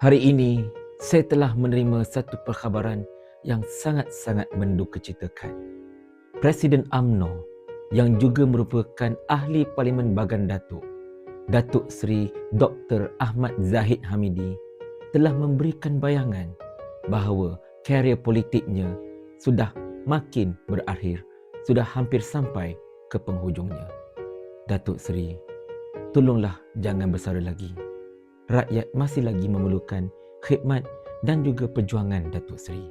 Hari ini, saya telah menerima satu perkhabaran yang sangat-sangat mendukacitakan. Presiden UMNO yang juga merupakan ahli Parlimen Bagan Datuk, Datuk Seri Dr. Ahmad Zahid Hamidi telah memberikan bayangan bahawa karier politiknya sudah makin berakhir, sudah hampir sampai ke penghujungnya. Datuk Seri, tolonglah jangan bersara lagi. Rakyat masih lagi memerlukan khidmat dan juga perjuangan Datuk Seri.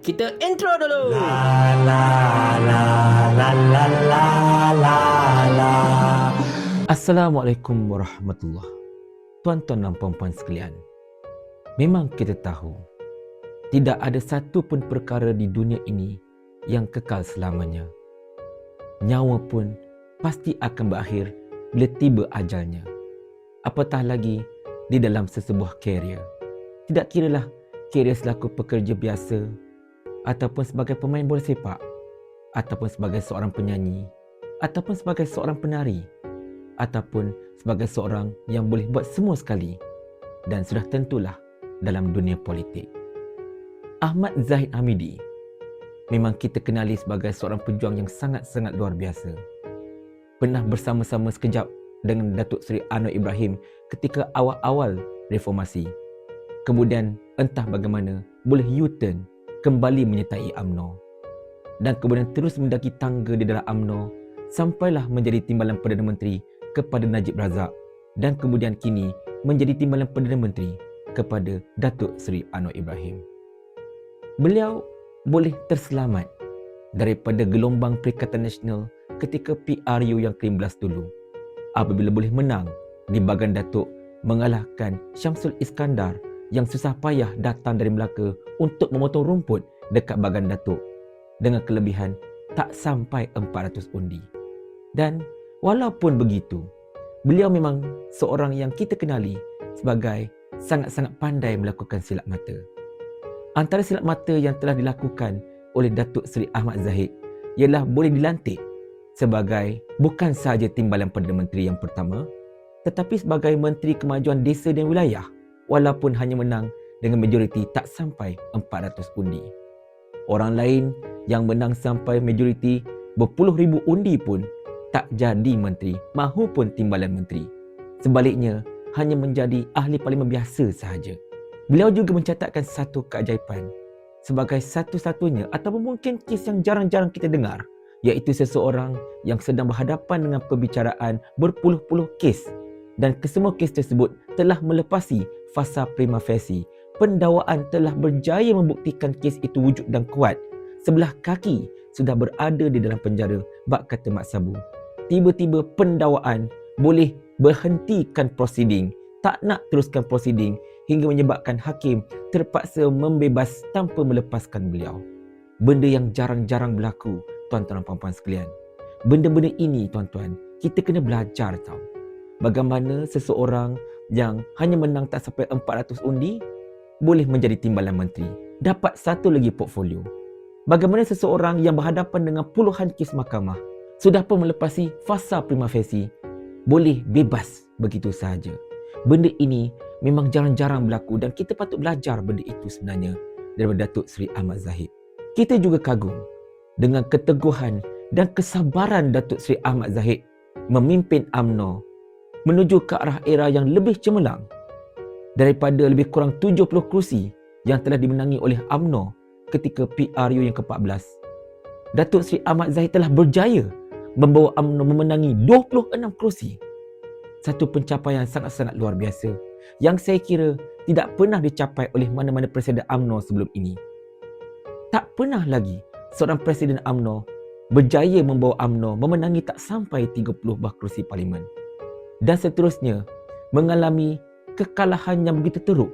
Kita intro dulu. La la la la la la la la. Assalamualaikum warahmatullahi. Tuan-tuan dan puan-puan sekalian, memang kita tahu tidak ada satu pun perkara di dunia ini yang kekal selamanya. Nyawa pun pasti akan berakhir bila tiba ajalnya. Apatah lagi di dalam sesebuah karier. Tidak kiralah karier selaku pekerja biasa, ataupun sebagai pemain bola sepak, ataupun sebagai seorang penyanyi, ataupun sebagai seorang penari, ataupun sebagai seorang yang boleh buat semua sekali, dan sudah tentulah dalam dunia politik. Ahmad Zahid Hamidi memang kita kenali sebagai seorang pejuang yang sangat-sangat luar biasa. Pernah bersama-sama sekejap dengan Datuk Seri Anwar Ibrahim ketika awal-awal reformasi. Kemudian entah bagaimana boleh U-turn kembali menyertai UMNO. Dan kemudian terus mendaki tangga di dalam UMNO sampailah menjadi Timbalan Perdana Menteri kepada Najib Razak dan kemudian kini menjadi Timbalan Perdana Menteri kepada Datuk Seri Anwar Ibrahim. Beliau boleh terselamat daripada gelombang Perikatan Nasional ketika PRU yang ke-15 dulu, apabila boleh menang di Bagan Datuk mengalahkan Syamsul Iskandar yang susah payah datang dari Melaka untuk memotong rumput dekat Bagan Datuk dengan kelebihan tak sampai 400 undi. Dan walaupun begitu, beliau memang seorang yang kita kenali sebagai sangat-sangat pandai melakukan silap mata. Antara silap mata yang telah dilakukan oleh Datuk Seri Ahmad Zahid ialah boleh dilantik sebagai bukan sahaja Timbalan Perdana Menteri yang pertama, tetapi sebagai Menteri Kemajuan Desa dan Wilayah walaupun hanya menang dengan majoriti tak sampai 400 undi. Orang lain yang menang sampai majoriti berpuluh ribu undi pun tak jadi menteri mahupun timbalan menteri. Sebaliknya, hanya menjadi ahli parlimen biasa sahaja. Beliau juga mencatatkan satu keajaiban sebagai satu-satunya ataupun mungkin kes yang jarang-jarang kita dengar, iaitu seseorang yang sedang berhadapan dengan perbicaraan berpuluh-puluh kes dan kesemua kes tersebut telah melepasi fasa prima facie. Pendakwaan telah berjaya membuktikan kes itu wujud dan kuat. Sebelah kaki sudah berada di dalam penjara bak kata Mak Sabu. Tiba-tiba pendakwaan boleh berhentikan prosiding, tak nak teruskan prosiding hingga menyebabkan hakim terpaksa membebas tanpa melepaskan beliau. Benda yang jarang-jarang berlaku, tuan-tuan dan puan-puan sekalian. Benda-benda ini, tuan-tuan, kita kena belajar tahu. Bagaimana seseorang yang hanya menang tak sampai 400 undi boleh menjadi timbalan menteri, dapat satu lagi portfolio. Bagaimana seseorang yang berhadapan dengan puluhan kes mahkamah sudah pun melepasi fasa prima facie boleh bebas begitu sahaja. Benda ini memang jarang-jarang berlaku dan kita patut belajar benda itu sebenarnya daripada Datuk Seri Ahmad Zahid. Kita juga kagum dengan keteguhan dan kesabaran Datuk Seri Ahmad Zahid memimpin UMNO menuju ke arah era yang lebih cemerlang daripada lebih kurang 70 kerusi yang telah dimenangi oleh UMNO ketika PRU yang ke-14. Datuk Seri Ahmad Zahid telah berjaya membawa UMNO memenangi 26 kerusi. Satu pencapaian sangat-sangat luar biasa yang saya kira tidak pernah dicapai oleh mana-mana presiden UMNO sebelum ini. Tak pernah lagi seorang presiden UMNO berjaya membawa UMNO memenangi tak sampai 30 buah kerusi parlimen. Dan seterusnya mengalami kekalahan yang begitu teruk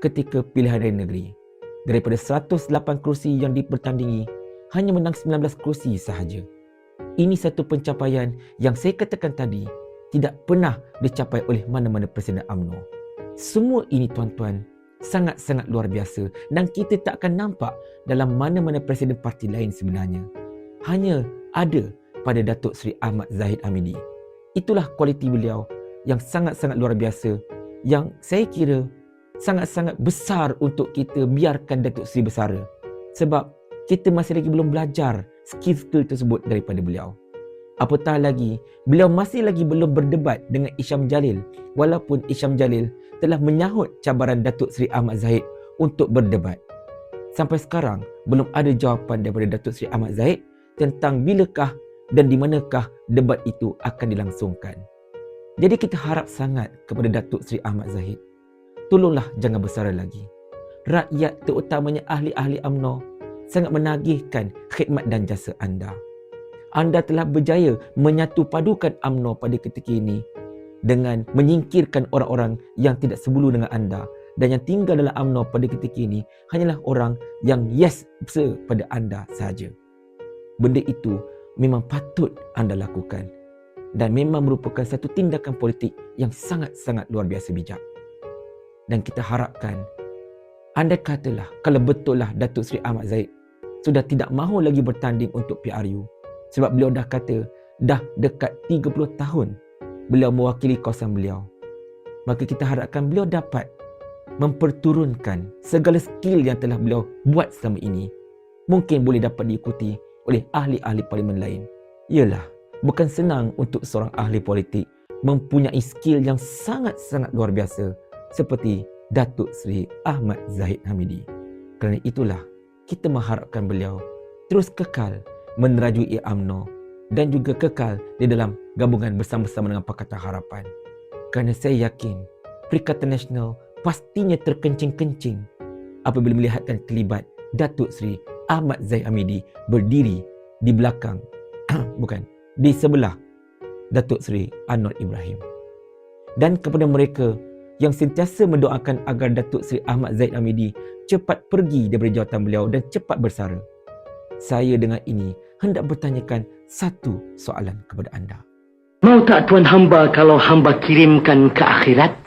ketika pilihan raya negeri. Daripada 108 kerusi yang dipertandingi, hanya menang 19 kerusi sahaja. Ini satu pencapaian yang saya katakan tadi tidak pernah dicapai oleh mana-mana presiden UMNO. Semua ini, tuan-tuan, sangat-sangat luar biasa dan kita tak akan nampak dalam mana-mana presiden parti lain sebenarnya. Hanya ada pada Datuk Seri Ahmad Zahid Hamidi. Itulah kualiti beliau yang sangat-sangat luar biasa yang saya kira sangat-sangat besar untuk kita biarkan Datuk Seri bersara. Sebab kita masih lagi belum belajar skill-skill tersebut daripada beliau. Apatah lagi, beliau masih lagi belum berdebat dengan Isham Jalil, walaupun Isham Jalil telah menyahut cabaran Datuk Seri Ahmad Zahid untuk berdebat. Sampai sekarang, belum ada jawapan daripada Datuk Seri Ahmad Zahid tentang bilakah dan di manakah debat itu akan dilangsungkan. Jadi kita harap sangat kepada Datuk Seri Ahmad Zahid, tolonglah jangan bersara lagi. Rakyat, terutamanya ahli-ahli UMNO, sangat menagihkan khidmat dan jasa anda. Anda telah berjaya menyatu padukan UMNO pada ketika ini dengan menyingkirkan orang-orang yang tidak sebulu dengan anda, dan yang tinggal dalam UMNO pada ketika ini hanyalah orang yang yes pada anda sahaja. Benda itu memang patut anda lakukan dan memang merupakan satu tindakan politik yang sangat-sangat luar biasa bijak. Dan kita harapkan, andai katalah kalau betul lah Datuk Seri Ahmad Zahid sudah tidak mahu lagi bertanding untuk PRU, sebab beliau dah kata dah dekat 30 tahun beliau mewakili kawasan beliau, maka kita harapkan beliau dapat memperturunkan segala skill yang telah beliau buat selama ini. Mungkin boleh dapat diikuti oleh ahli-ahli parlimen lain. Yalah, bukan senang untuk seorang ahli politik mempunyai skill yang sangat-sangat luar biasa seperti Datuk Seri Ahmad Zahid Hamidi. Kerana itulah kita mengharapkan beliau terus kekal menerajui UMNO dan juga kekal di dalam gabungan bersama-sama dengan Pakatan Harapan. Kerana saya yakin Perikatan Nasional pastinya terkencing-kencing apabila melihatkan kelibat Datuk Seri Ahmad Zahid Hamidi berdiri di belakang di sebelah Datuk Seri Anwar Ibrahim. Dan kepada mereka yang sentiasa mendoakan agar Datuk Seri Ahmad Zahid Hamidi cepat pergi daripada jawatan beliau dan cepat bersara, saya dengan ini hendak bertanyakan satu soalan kepada anda. Mau tak Tuan hamba kalau hamba kirimkan ke akhirat?